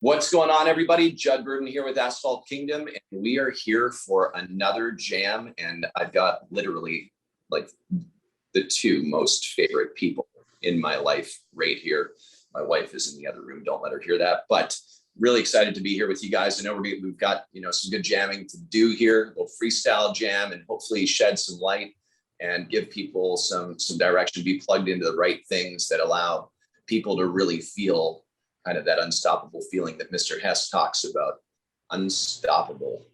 What's going on, everybody? Judd Burdon here with Asphalt Kingdom, and we are here for another jam. And I've got literally like the two most favorite people in my life right here. My wife is in the other room. Don't let her hear that. But really excited to be here with you guys. I know we've got some good jamming to do here, a little freestyle jam, and hopefully shed some light and give people some direction, be plugged into the right things that allow people to really feel kind of that unstoppable feeling that Mr. Hess talks about, unstoppable.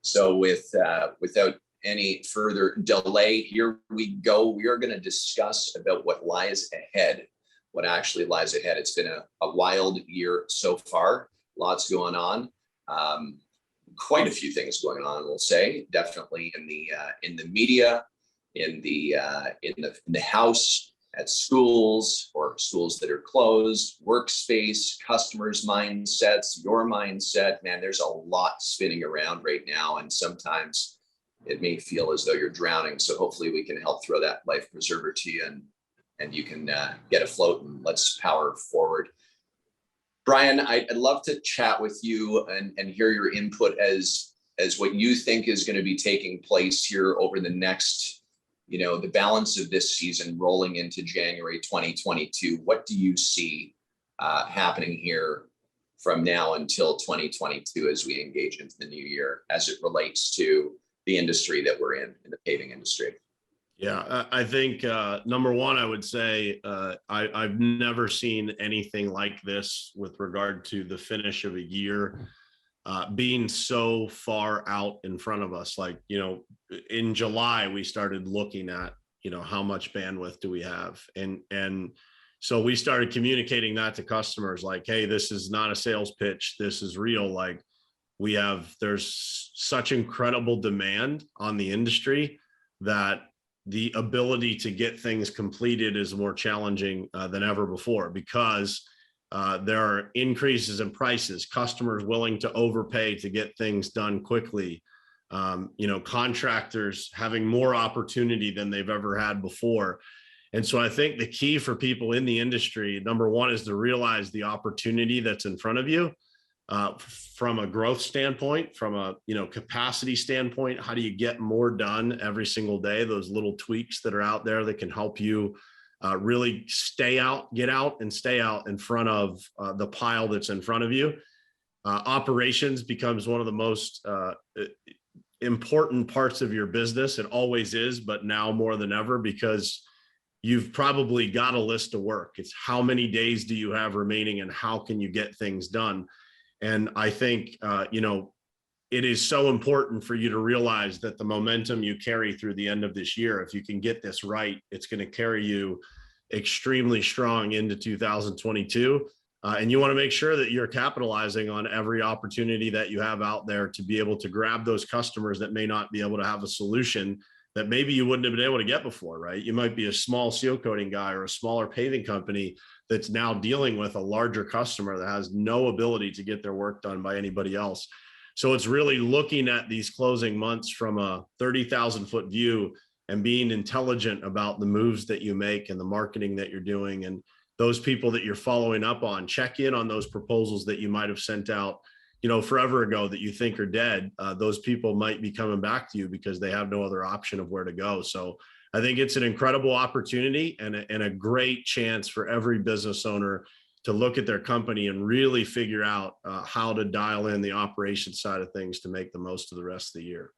So without any further delay, here we go. We are going to discuss about what lies ahead, what actually lies ahead. It's been a wild year so far, lots going on, quite a few things going on, we'll say, definitely in the media, in the house, at schools or schools that are closed, workspace, customers' mindsets, your mindset. Man, there's a lot spinning around right now, and sometimes it may feel as though you're drowning. So hopefully we can help throw that life preserver to you, and you can get afloat, and let's power forward. Brian, I'd love to chat with you and hear your input as what you think is going to be taking place here over the next the balance of this season rolling into January 2022. What do you see happening here from now until 2022 as we engage into the new year as it relates to the industry that we're in the paving industry? Yeah, I think number one, I would say I've never seen anything like this with regard to the finish of a year being so far out in front of us. Like, in July, we started looking at, how much bandwidth do we have? And so we started communicating that to customers like, hey, this is not a sales pitch. This is real. Like there's such incredible demand on the industry that the ability to get things completed is more challenging than ever before, because there are increases in prices, customers willing to overpay to get things done quickly. Contractors having more opportunity than they've ever had before. And so I think the key for people in the industry, number one, is to realize the opportunity that's in front of you from a growth standpoint, from a capacity standpoint. How do you get more done every single day? Those little tweaks that are out there that can help you really get out and stay out in front of the pile that's in front of you. Operations becomes one of the most important parts of your business. It always is, but now more than ever, because you've probably got a list of work. It's how many days do you have remaining and how can you get things done? And I think, it is so important for you to realize that the momentum you carry through the end of this year, if you can get this right, it's going to carry you extremely strong into 2022. And you want to make sure that you're capitalizing on every opportunity that you have out there to be able to grab those customers that may not be able to have a solution that maybe you wouldn't have been able to get before, right? You might be a small seal coating guy or a smaller paving company that's now dealing with a larger customer that has no ability to get their work done by anybody else. So it's really looking at these closing months from a 30,000 foot view and being intelligent about the moves that you make and the marketing that you're doing, and those people that you're following up on. Check in on those proposals that you might have sent out, forever ago that you think are dead. Those people might be coming back to you because they have no other option of where to go. So I think it's an incredible opportunity and a great chance for every business owner to look at their company and really figure out how to dial in the operations side of things to make the most of the rest of the year.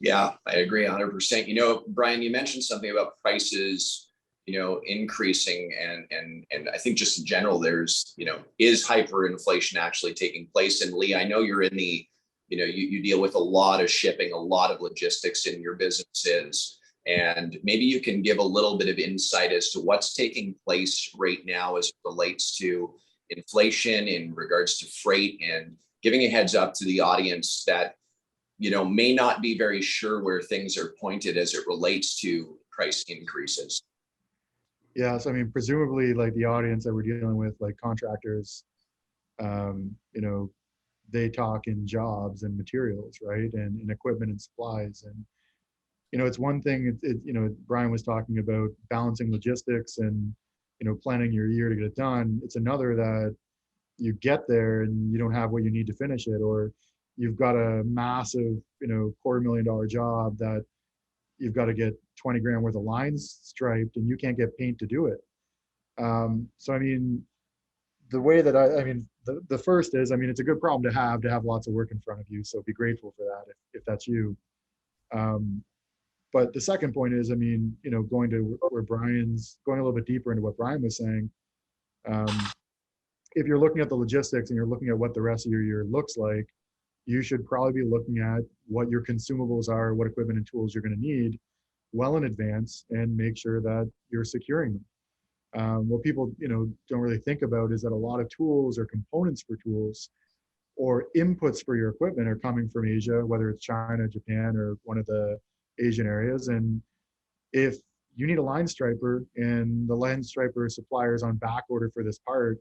Yeah, I agree 100%. Brian, you mentioned something about prices, increasing, and I think just in general, there's, is hyperinflation actually taking place? And Leigh, I know you're in the, you deal with a lot of shipping, a lot of logistics in your businesses, and maybe you can give a little bit of insight as to what's taking place right now as it relates to inflation in regards to freight, and giving a heads up to the audience that may not be very sure where things are pointed as it relates to price increases. Yeah, so I mean, presumably, like the audience that we're dealing with, like contractors, they talk in jobs and materials, right, and equipment and supplies. And it's one thing. Brian was talking about balancing logistics and planning your year to get it done. It's another that you get there and you don't have what you need to finish it, or you've got a massive, $250,000 job that you've got to get 20 grand worth of lines striped and you can't get paint to do it. So I mean, the way that the first is, it's a good problem to have lots of work in front of you. So be grateful for that if that's you. But the second point is, going to where Brian's going a little bit deeper into what Brian was saying. If you're looking at the logistics and you're looking at what the rest of your year looks like, you should probably be looking at what your consumables are, what equipment and tools you're going to need well in advance, and make sure that you're securing them. What people don't really think about is that a lot of tools or components for tools or inputs for your equipment are coming from Asia, whether it's China, Japan, or one of the Asian areas. And if you need a line striper and the line striper supplier is on back order for this part,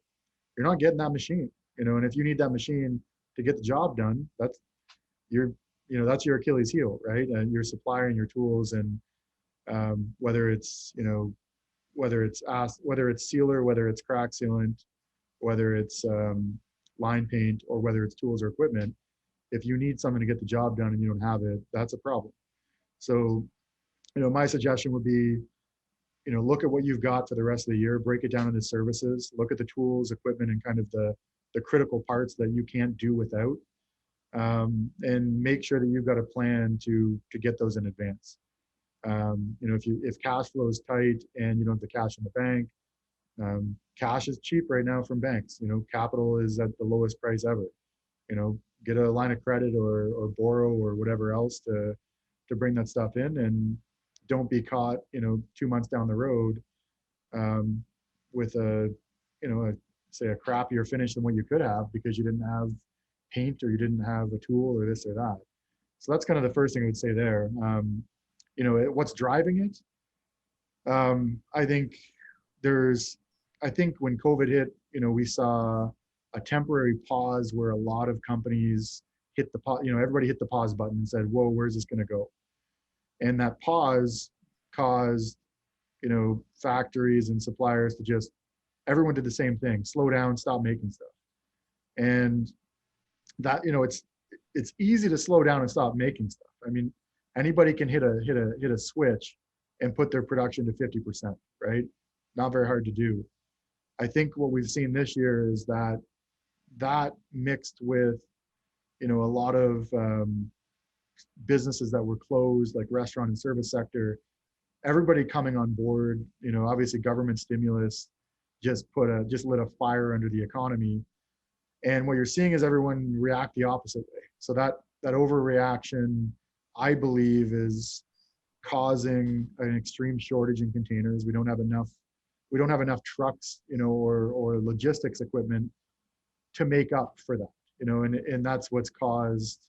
you're not getting that machine. And if you need that machine to get the job done, that's your Achilles heel, right? And your supplier and your tools, and whether it's sealer, whether it's crack sealant, whether it's line paint, or whether it's tools or equipment, if you need something to get the job done and you don't have it, that's a problem. So, my suggestion would be, look at what you've got for the rest of the year, break it down into services, look at the tools, equipment, and kind of the critical parts that you can't do without, and make sure that you've got a plan to get those in advance. If cash flow is tight and you don't have the cash in the bank, cash is cheap right now from banks. Capital is at the lowest price ever. Get a line of credit or borrow or whatever else to bring that stuff in, and don't be caught 2 months down the road with a crappier finish than what you could have because you didn't have paint or you didn't have a tool or this or that. So that's kind of the first thing I would say there. What's driving it? I think when COVID hit, we saw a temporary pause where a lot of companies hit the pause, everybody hit the pause button and said, whoa, where's this going to go? And that pause caused, factories and suppliers to everyone did the same thing, slow down, stop making stuff. And that, it's easy to slow down and stop making stuff. Anybody can hit a switch and put their production to 50%, right? Not very hard to do. I think what we've seen this year is that mixed with, a lot of businesses that were closed, like restaurant and service sector, everybody coming on board, obviously government stimulus just lit a fire under the economy. And what you're seeing is everyone react the opposite way. So that overreaction, I believe, is causing an extreme shortage in containers. We don't have enough trucks, or logistics equipment to make up for that, and that's what's caused,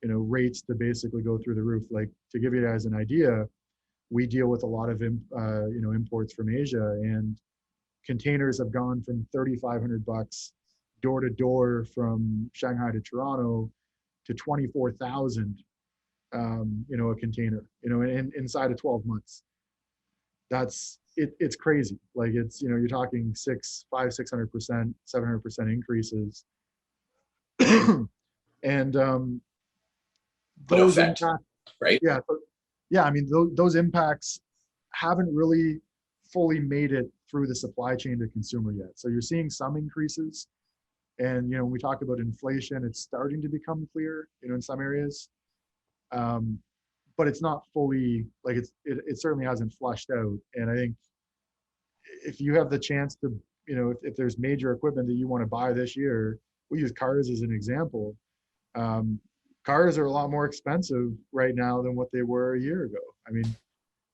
rates to basically go through the roof. Like, to give you guys an idea, we deal with a lot of, imports from Asia, and containers have gone from $3,500 door to door from Shanghai to Toronto to 24,000, a container, inside of 12 months. It's crazy. Like, it's, you're talking 600%, 700% increases. And those effect, impacts, right? Yeah. Those impacts haven't really fully made it through the supply chain to consumer yet. So you're seeing some increases. And, when we talk about inflation, it's starting to become clear, in some areas. But it's not fully, like, it certainly hasn't flushed out. And I think if you have the chance to, if there's major equipment that you want to buy this year, we use cars as an example. Cars are a lot more expensive right now than what they were a year ago.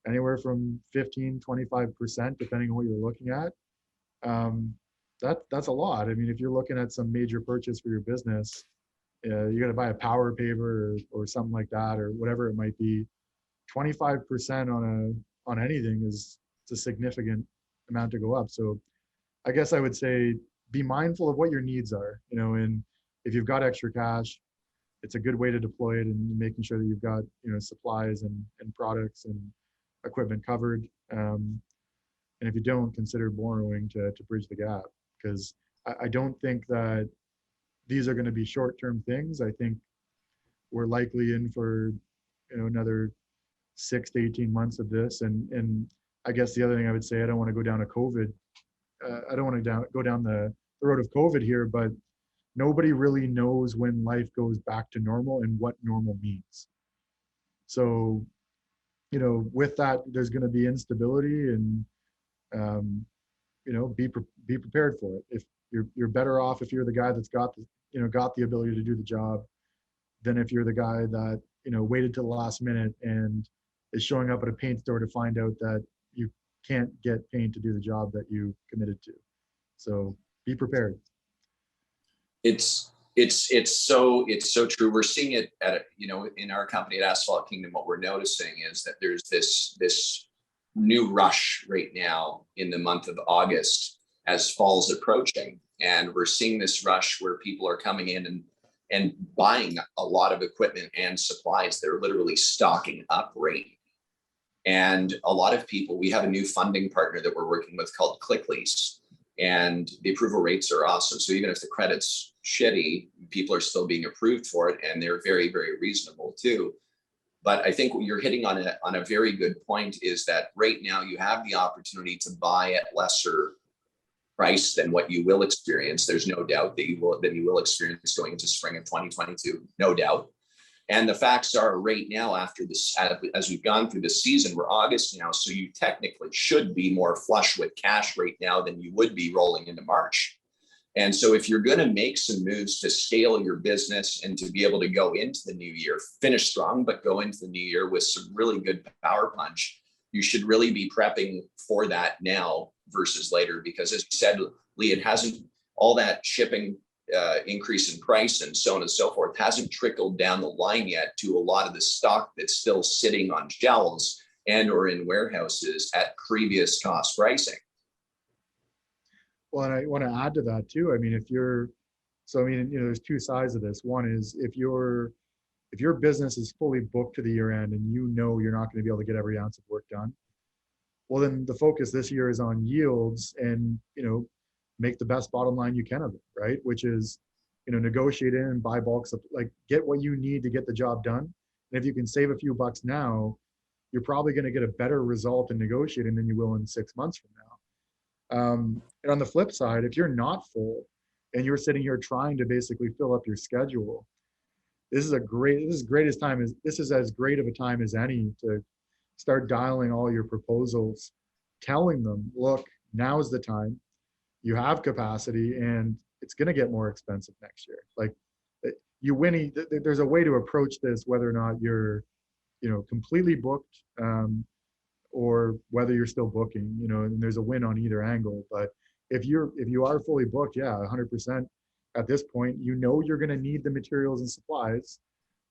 Anywhere from 15, 25%, depending on what you're looking at. That's a lot. If you're looking at some major purchase for your business, you got to buy a power paver or something like that, or whatever it might be. 25% on anything it's a significant amount to go up. So I guess I would say be mindful of what your needs are, and if you've got extra cash, it's a good way to deploy it, and making sure that you've got, supplies and products and equipment covered. And if you don't, consider borrowing to bridge the gap, because I don't think that these are going to be short-term things. I think we're likely in for, another 6 to 18 months of this. And I guess the other thing I would say, I don't want to go down a COVID. I don't want to go down the road of COVID here, but nobody really knows when life goes back to normal and what normal means. So, with that, there's going to be instability, and be prepared for it. If you're better off if you're the guy that's got the ability to do the job, than if you're the guy that waited till the last minute and is showing up at a paint store to find out that you can't get paint to do the job that you committed to. So be prepared. It's so true. We're seeing it in our company at Asphalt Kingdom. What we're noticing is that there's this new rush right now in the month of August as fall's approaching, and we're seeing this rush where people are coming in and buying a lot of equipment and supplies. They're literally stocking up right. And a lot of people, we have a new funding partner that we're working with called Clicklease, and the approval rates are awesome. So even if the credit's shitty, people are still being approved for it, and they're very, very reasonable too. But I think what you're hitting on a very good point is that right now you have the opportunity to buy at lesser price than what you will experience. There's no doubt that you will experience going into spring of 2022, no doubt. And the facts are right now, after this, as we've gone through the season, we're August now, so you technically should be more flush with cash right now than you would be rolling into March. And so if you're going to make some moves to scale your business and to be able to go into the new year, finish strong, but go into the new year with some really good power punch, you should really be prepping for that now versus later. Because as you said, Leigh, it hasn't, all that shipping increase in price and so on and so forth hasn't trickled down the line yet to a lot of the stock that's still sitting on shelves and or in warehouses at previous cost pricing. Well, and I want to add to that too. I mean, there's two sides of this. One is if your business is fully booked to the year end and you're not going to be able to get every ounce of work done, well, then the focus this year is on yields and, make the best bottom line you can of it, right? Which is, negotiate in and buy bulks, like get what you need to get the job done. And if you can save a few bucks now, you're probably going to get a better result in negotiating than you will in 6 months from now. And on the flip side, if you're not full and you're sitting here trying to basically fill up your schedule, this is as great of a time as any to start dialing all your proposals, telling them, look, now's the time. You have capacity and it's going to get more expensive next year. Like there's a way to approach this, whether or not you're, completely booked, or whether you're still booking, and there's a win on either angle. But if you are fully booked, 100% at this point, you're going to need the materials and supplies.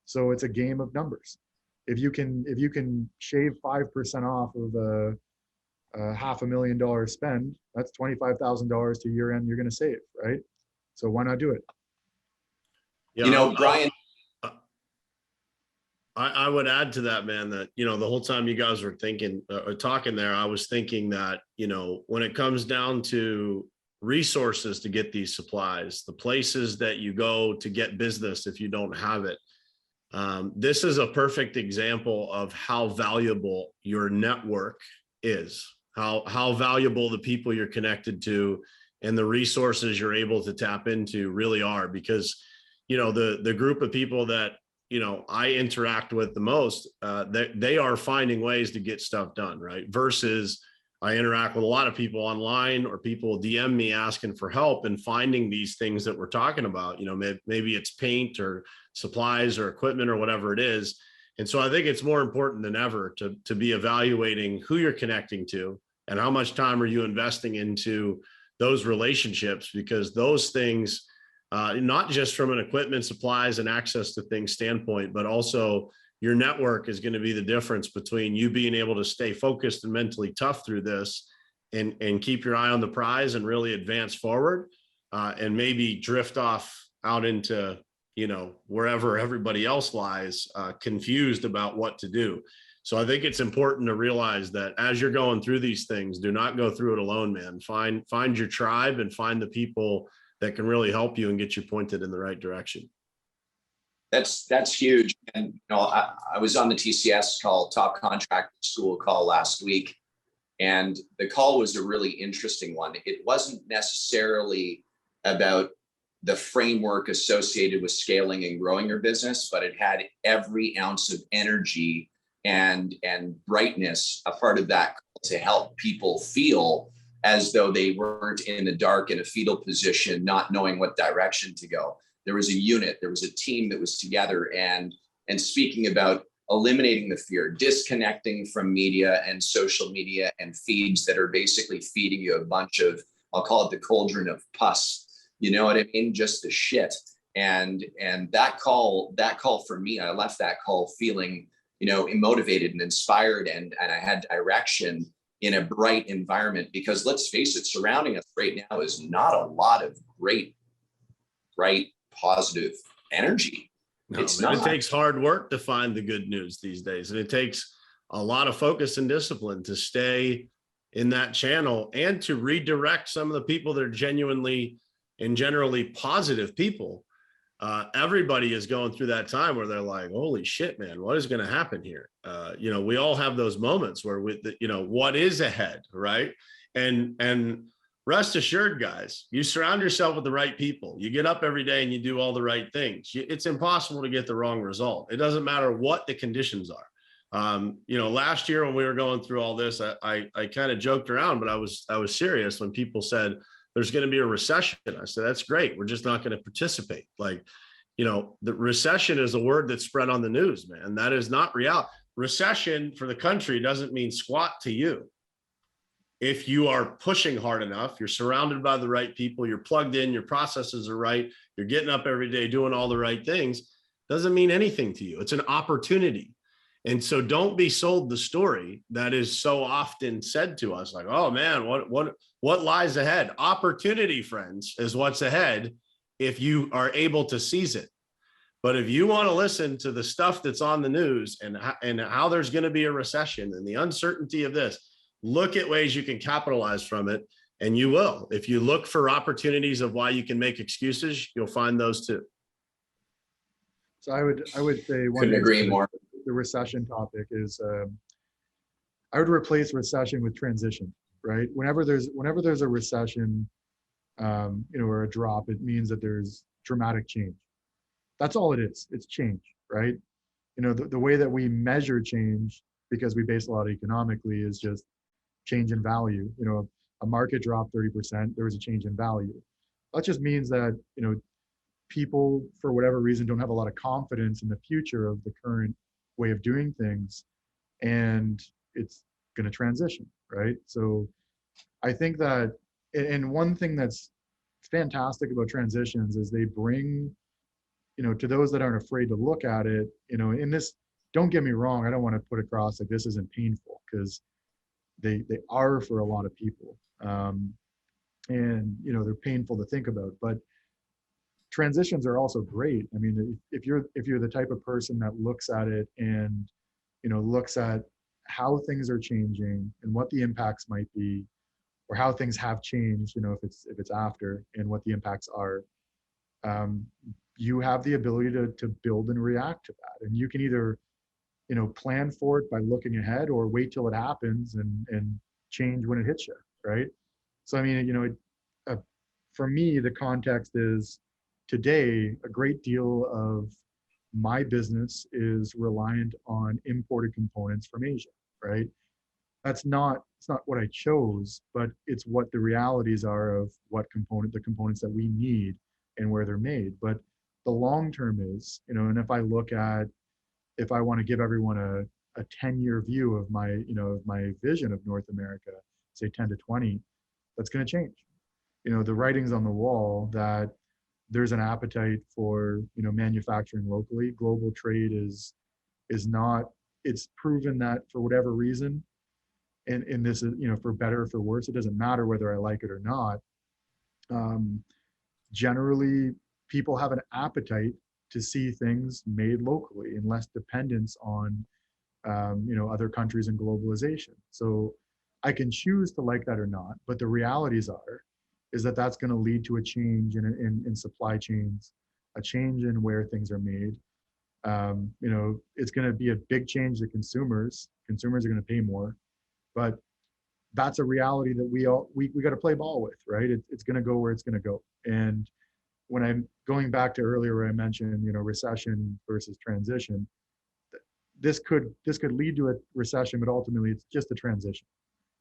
So it's a game of numbers. If you can shave 5% off of a $500,000 spend, that's $25,000 to year end you're going to save, right? So why not do it? Yeah, Brian, I would add to that, man, that, the whole time you guys were talking there, I was thinking that, when it comes down to resources to get these supplies, the places that you go to get business if you don't have it, this is a perfect example of how valuable your network is, how valuable the people you're connected to and the resources you're able to tap into really are. Because, the group of people that, I interact with the most, they are finding ways to get stuff done, right? Versus I interact with a lot of people online, or people DM me asking for help and finding these things that we're talking about. Maybe it's paint or supplies or equipment or whatever it is. And so I think it's more important than ever to be evaluating who you're connecting to and how much time are you investing into those relationships, because those things, not just from an equipment, supplies, and access to things standpoint, but also your network is going to be the difference between you being able to stay focused and mentally tough through this and keep your eye on the prize and really advance forward, and maybe drift off out into, wherever everybody else lies, confused about what to do. So I think it's important to realize that as you're going through these things, do not go through it alone, man. Find your tribe and find the people that can really help you and get you pointed in the right direction. That's huge. And I was on the TCS call, Top Contractor School call last week, and the call was a really interesting one. It wasn't necessarily about the framework associated with scaling and growing your business, but it had every ounce of energy and brightness a part of that to help people feel as though they weren't in the dark in a fetal position, not knowing what direction to go. There was a unit, there was a team that was together and speaking about eliminating the fear, disconnecting from media and social media and feeds that are basically feeding you a bunch of, I'll call it the cauldron of pus. You know what I mean? Just the shit. And that call for me, I left that call feeling, motivated and inspired, and I had direction in a bright environment, because let's face it, surrounding us right now is not a lot of great, bright, positive energy. No, It's man, not. it takes hard work to find the good news these days. And it takes a lot of focus and discipline to stay in that channel and to redirect some of the people that are genuinely and generally positive people. Everybody is going through that time where they're like, holy shit, man, what is going to happen here? We all have those moments where what is ahead, right? And rest assured, guys, you surround yourself with the right people. You get up every day and you do all the right things. It's impossible to get the wrong result. It doesn't matter what the conditions are. Last year when we were going through all this, I kind of joked around, but I was serious when people said there's going to be a recession. I said, that's great. We're just not going to participate. The recession is a word that's spread on the news, man. That is not reality. Recession for the country doesn't mean squat to you. If you are pushing hard enough, you're surrounded by the right people, you're plugged in, your processes are right, you're getting up every day, doing all the right things, doesn't mean anything to you. It's an opportunity. And so don't be sold the story that is so often said to us, like, oh man, what lies ahead? Opportunity, friends, is what's ahead if you are able to seize it. But if you want to listen to the stuff that's on the news and how there's going to be a recession and the uncertainty of this, look at ways you can capitalize from it, and you will. If you look for opportunities of why you can make excuses, you'll find those too. So I would say one Couldn't agree more. The recession topic is I would replace recession with transition, right? Whenever there's a recession, or a drop, it means that there's dramatic change. That's all it is. It's change, right? The way that we measure change, because we base a lot economically, is just change in value. A market dropped 30%, there was a change in value. That just means that, people, for whatever reason, don't have a lot of confidence in the future of the current way of doing things, and it's going to transition, right? So I think that, and one thing that's fantastic about transitions is they bring, to those that aren't afraid to look at it, in this, don't get me wrong, I don't want to put across like this isn't painful, because they are for a lot of people. And they're painful to think about, but transitions are also great. I mean, if you're the type of person that looks at it and looks at how things are changing and what the impacts might be, or how things have changed, if it's after, and what the impacts are, you have the ability to build and react to that. And you can either plan for it by looking ahead, or wait till it happens and change when it hits you, right? So I mean, for me, the context is, today a great deal of my business is reliant on imported components from Asia, right? It's not what I chose, but it's what the realities are of the components that we need and where they're made. But the long term is, and if I want to give everyone a 10-year view of my vision of North America, say 10 to 20, that's going to change. The writing's on the wall that there's an appetite for manufacturing locally. Global trade is not. It's proven that for whatever reason, and this is for better or for worse, it doesn't matter whether I like it or not. Generally, people have an appetite to see things made locally and less dependence on other countries and globalization. So I can choose to like that or not, but the realities are is that that's going to lead to a change in supply chains, a change in where things are made. You know, it's going to be a big change to consumers. Consumers are going to pay more, but that's a reality that we got to play ball with, right? It's going to go where it's going to go. And when I'm going back to earlier where I mentioned, you know, recession versus transition, this could lead to a recession, but ultimately it's just a transition.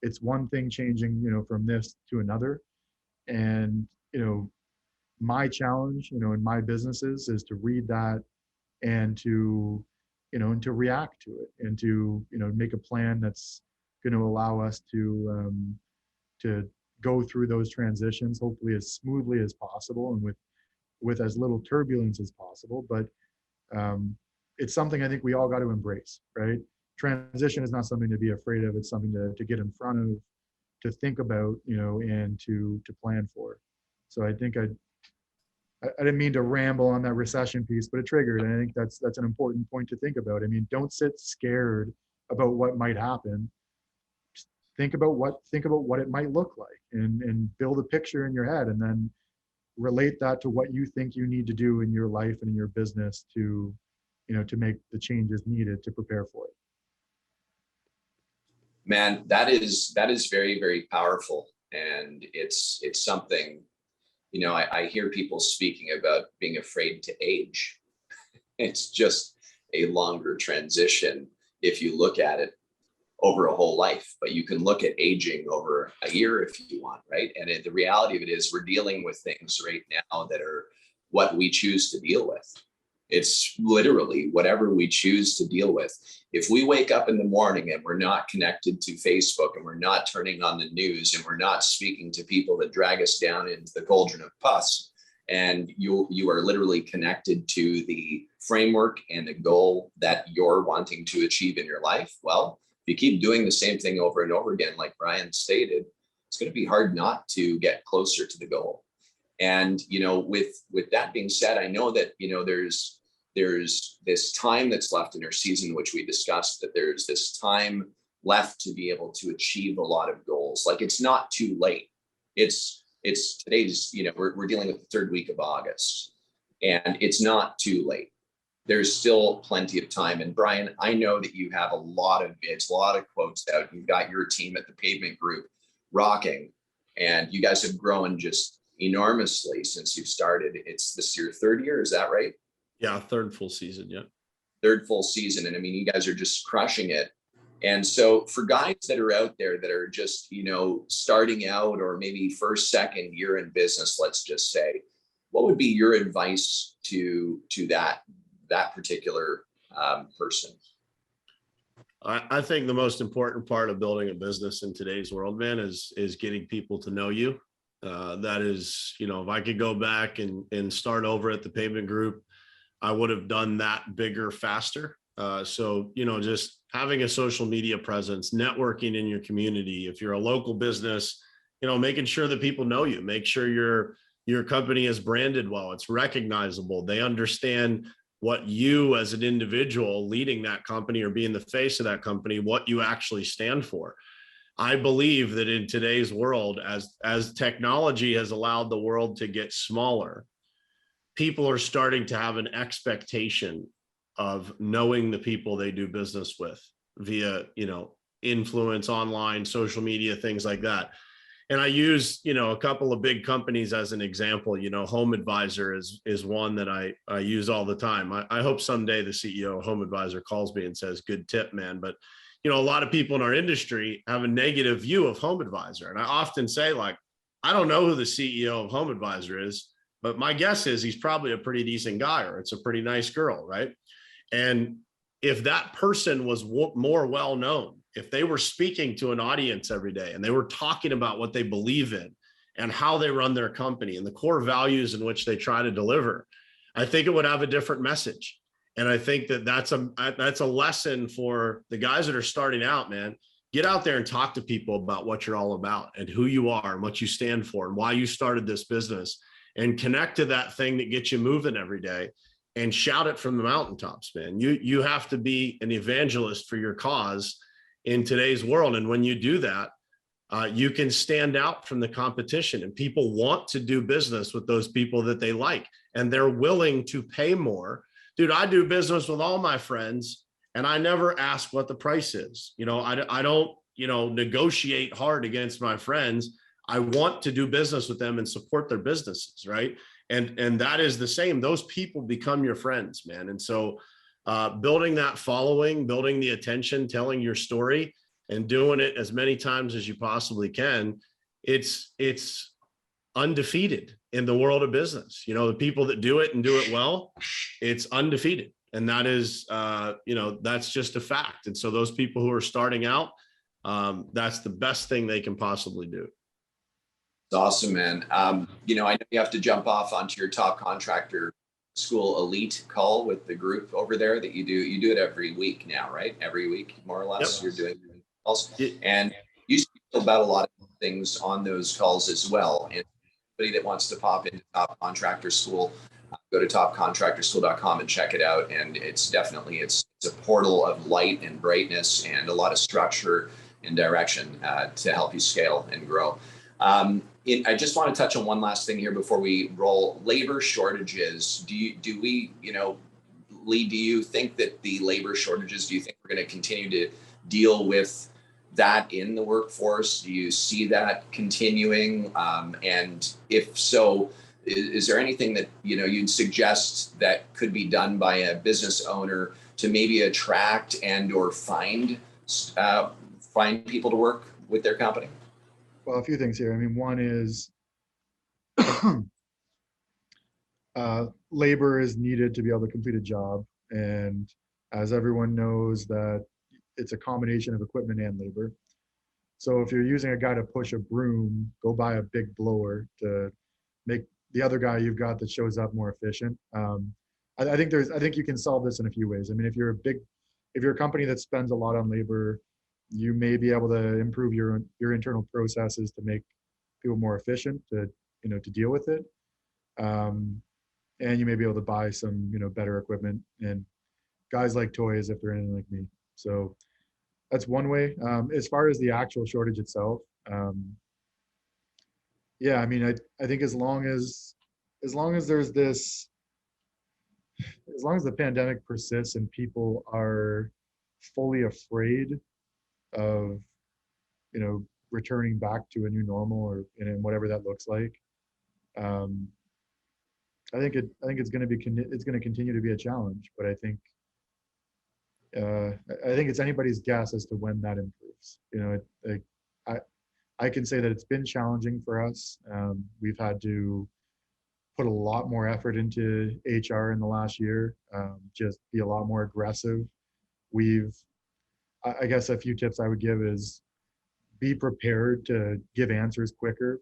It's one thing changing, you know, from this to another. And, you know, my challenge, you know, in my businesses is to read that and to, you know, and to react to it and to, you know, make a plan that's going to allow us to go through those transitions, hopefully as smoothly as possible and with as little turbulence as possible. But it's something I think we all got to embrace, right? Transition is not something to be afraid of. It's something to get in front of, to think about, you know, and to plan for. So I think I didn't mean to ramble on that recession piece, but it triggered. And I think that's an important point to think about. I mean, don't sit scared about what might happen. Just think about what it might look like and build a picture in your head and then relate that to what you think you need to do in your life and in your business to, you know, to make the changes needed to prepare for it. Man, that is very, very powerful. And it's something, you know, I hear people speaking about being afraid to age. It's just a longer transition if you look at it over a whole life, but you can look at aging over a year if you want, right? And the reality of it is we're dealing with things right now that are what we choose to deal with. It's literally whatever we choose to deal with. If we wake up in the morning and we're not connected to Facebook and we're not turning on the news and we're not speaking to people that drag us down into the cauldron of pus, and you are literally connected to the framework and the goal that you're wanting to achieve in your life, well, if you keep doing the same thing over and over again, like Brian stated, it's going to be hard not to get closer to the goal. And, you know, with that being said, I know that, you know, there's this time that's left in our season, which we discussed, that there's this time left to be able to achieve a lot of goals. Like, it's not too late. It's today's, you know, we're dealing with the third week of August, and it's not too late. There's still plenty of time. And Brian, I know that you have a lot of vids, a lot of quotes out. You've got your team at the Pavement Group rocking, and you guys have grown just enormously since you've started. This is your third year, is that right? Yeah, third full season. Yeah. Third full season. And I mean, you guys are just crushing it. And so for guys that are out there that are just, you know, starting out or maybe first, second year in business, let's just say, what would be your advice to that particular person? I think the most important part of building a business in today's world, man, is getting people to know you. That is, you know, if I could go back and start over at the Pavement Group, I would have done that bigger, faster. So, you know, just having a social media presence, networking in your community. If you're a local business, you know, making sure that people know you, make sure your company is branded well, it's recognizable. They understand what you as an individual leading that company or being the face of that company, what you actually stand for. I believe that in today's world, as technology has allowed the world to get smaller, people are starting to have an expectation of knowing the people they do business with via, you know, influence, online, social media, things like that. And I use, you know, a couple of big companies as an example. You know, Home Advisor is one that I use all the time. I hope someday the CEO of Home Advisor calls me and says, good tip, man. But, you know, a lot of people in our industry have a negative view of Home Advisor. And I often say, like, I don't know who the CEO of Home Advisor is, but my guess is he's probably a pretty decent guy, or it's a pretty nice girl, right? And if that person was more well-known, if they were speaking to an audience every day and they were talking about what they believe in and how they run their company and the core values in which they try to deliver, I think it would have a different message. And I think that that's a lesson for the guys that are starting out, man. Get out there and talk to people about what you're all about and who you are and what you stand for and why you started this business, and connect to that thing that gets you moving every day and shout it from the mountaintops, man. You have to be an evangelist for your cause in today's world. And when you do that, you can stand out from the competition, and people want to do business with those people that they like, and they're willing to pay more. Dude, I do business with all my friends, and I never ask what the price is. I don't, negotiate hard against my friends. I want to do business with them and support their businesses, right? And that is the same. Those people become your friends, man. And so building that following, building the attention, telling your story, and doing it as many times as you possibly can, it's undefeated in the world of business. The people that do it and do it well, it's undefeated. And that is, that's just a fact. And so those people who are starting out, that's the best thing they can possibly do. It's awesome, man. I know you have to jump off onto your top contractor school elite call with the group over there that you do. You do it every week now, right? Every week, more or less. Yep. You're doing calls, and you speak about a lot of things on those calls as well. And anybody that wants to pop into Top Contractor School, go to topcontractorschool.com and check it out. And it's definitely, it's a portal of light and brightness and a lot of structure and direction to help you scale and grow. I just want to touch on one last thing here before we roll. Labor shortages. Leigh, do you think that the labor shortages, do you think we're going to continue to deal with that in the workforce? Do you see that continuing? And if so, is there anything that you'd suggest that could be done by a business owner to maybe attract and or find people to work with their company? Well, a few things here. I mean, one is labor is needed to be able to complete a job. And as everyone knows, that it's a combination of equipment and labor. So if you're using a guy to push a broom, go buy a big blower to make the other guy you've got that shows up more efficient. I think you can solve this in a few ways. I mean, if you're a company that spends a lot on labor, you may be able to improve your internal processes to make people more efficient to deal with it. And you may be able to buy some, better equipment, and guys like toys if they're anything like me. So that's one way. As far as the actual shortage itself, yeah, I mean, I think as long as there's this, as long as the pandemic persists and people are fully afraid of, returning back to a new normal or whatever that looks like, I think it's going to continue to be a challenge. But I think it's anybody's guess as to when that improves. I can say that it's been challenging for us. We've had to put a lot more effort into HR in the last year, just be a lot more aggressive. I guess a few tips I would give is be prepared to give answers quicker.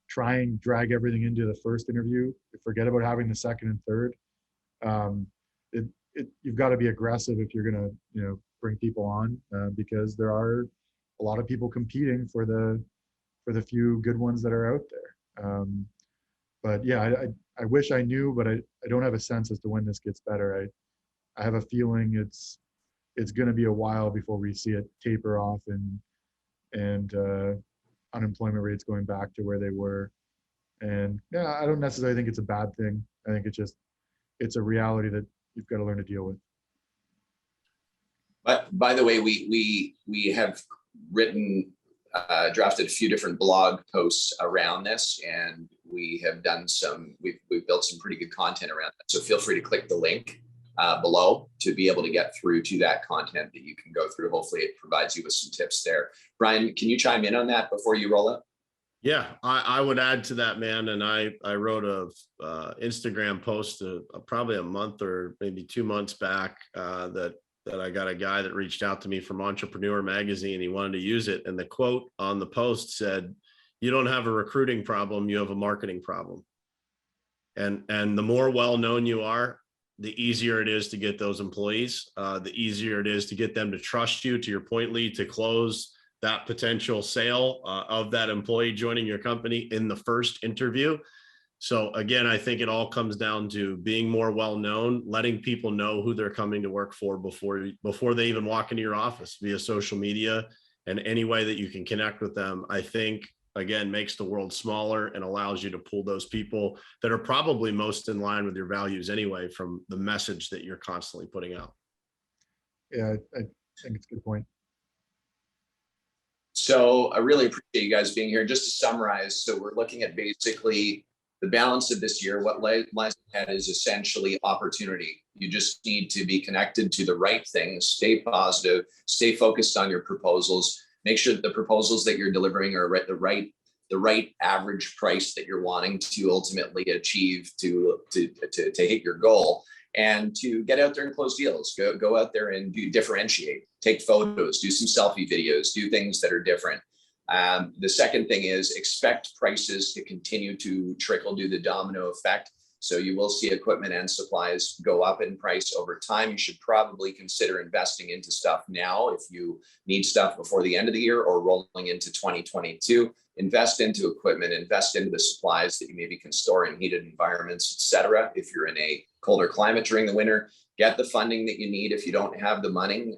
Try and drag everything into the first interview. Forget about having the second and third. You've got to be aggressive if you're going to, bring people on, because there are a lot of people competing for the few good ones that are out there. But yeah, I wish I knew, but I don't have a sense as to when this gets better. I have a feeling it's going to be a while before we see it taper off and unemployment rates going back to where they were. And yeah, I don't necessarily think it's a bad thing. I think it's a reality that you've got to learn to deal with. But by the way, we have drafted a few different blog posts around this, and we have done we've built some pretty good content around that. So feel free to click the link below to be able to get through to that content that you can go through. Hopefully it provides you with some tips there. Brian, can you chime in on that before you roll up? Yeah, I would add to that, man. And I wrote a Instagram post probably a month or maybe 2 months back that I got a guy that reached out to me from Entrepreneur Magazine. He wanted to use it. And the quote on the post said, "You don't have a recruiting problem, you have a marketing problem." And the more well-known you are, the easier it is to get those employees, the easier it is to get them to trust you, to your point, Leigh, to close that potential sale of that employee joining your company in the first interview. So again, I think it all comes down to being more well-known, letting people know who they're coming to work for before they even walk into your office via social media And any way that you can connect with them, I think, again, makes the world smaller and allows you to pull those people that are probably most in line with your values anyway, from the message that you're constantly putting out. Yeah, I think it's a good point. So I really appreciate you guys being here. Just to summarize, so we're looking at basically the balance of this year. What lies ahead is essentially opportunity. You just need to be connected to the right things, stay positive, stay focused on your proposals, make sure that the proposals that you're delivering are at the right average price that you're wanting to ultimately achieve to hit your goal, and to get out there and close deals. Go out there and differentiate, take photos, do some selfie videos, do things that are different. The second thing is expect prices to continue to trickle, do the domino effect. So you will see equipment and supplies go up in price over time. You should probably consider investing into stuff now if you need stuff before the end of the year or rolling into 2022. Invest into equipment, invest into the supplies that you maybe can store in heated environments, etc. If you're in a colder climate during the winter, get the funding that you need. If you don't have the money,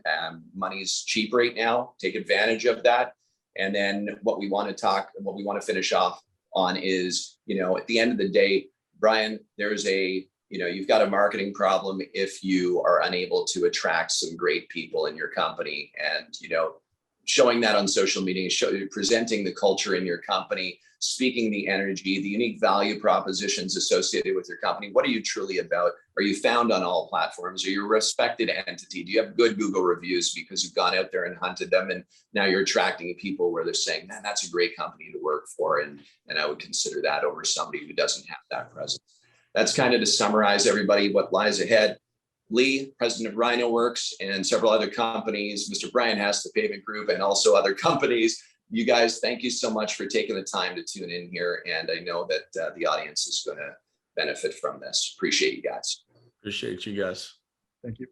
money's cheap right now. Take advantage of that. And then what we want to finish off on is, at the end of the day, Brian, you've got a marketing problem if you are unable to attract some great people in your company, and, showing that on social media, presenting the culture in your company, speaking the energy, the unique value propositions associated with your company. What are you truly about? Are you found on all platforms? Are you a respected entity? Do you have good Google reviews because you've gone out there and hunted them, and now you're attracting people where they're saying, man, that's a great company to work for, and I would consider that over somebody who doesn't have that presence. That's kind of to summarize, everybody, what lies ahead. Leigh, president of RynoWorx, and several other companies, Mr. Brian Hess, the Pavement Group, and also other companies. You guys, thank you so much for taking the time to tune in here. And I know that the audience is going to benefit from this. Appreciate you guys. Appreciate you guys. Thank you.